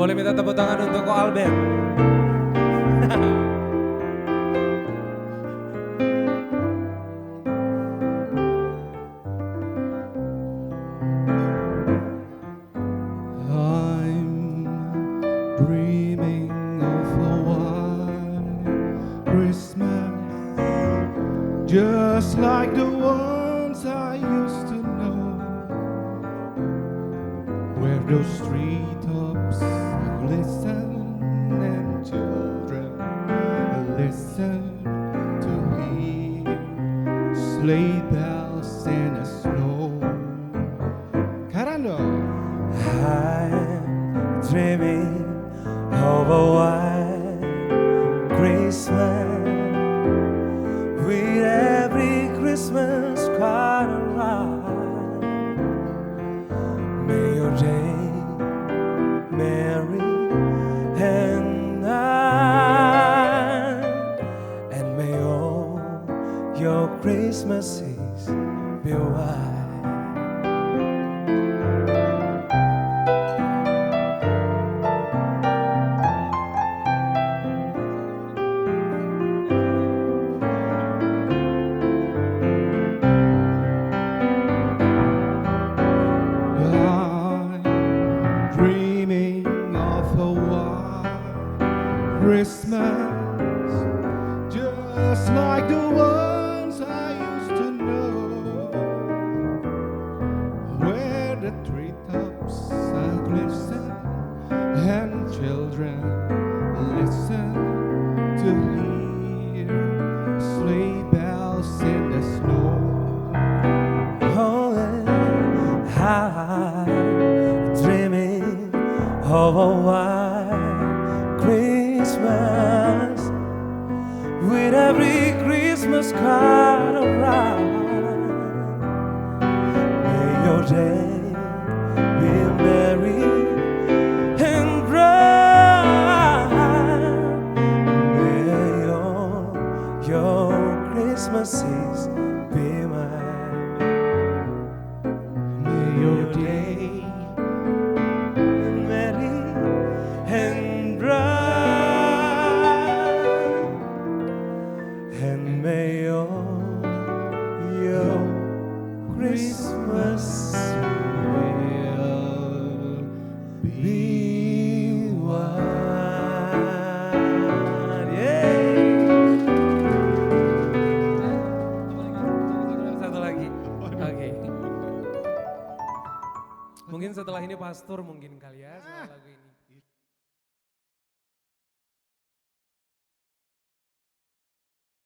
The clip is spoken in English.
Boleh minta tepuk tangan untuk Ko Albert. I'm dreaming of a white Christmas, just like the ones I used to know, where those treetops glisten and children listen to hear sleigh bells in the snow. Carano. I'm dreaming of a white Christmas, with every Christmas card arrive. May your day merry and night, and may all your Christmases be white. Dreaming of a white Christmas, just like the ones I used to know, where the treetops glisten and children listen to hear sleigh bells in the snow. Dreaming of a white Christmas, with every Christmas card arrive. May your day be merry and bright. May all your Christmases be mine. May your day merry and bright, and may all your Christmas will be white. Satu lagi. Oke. Mungkin setelah ini pastor mungkin kali ya soal lagu ini.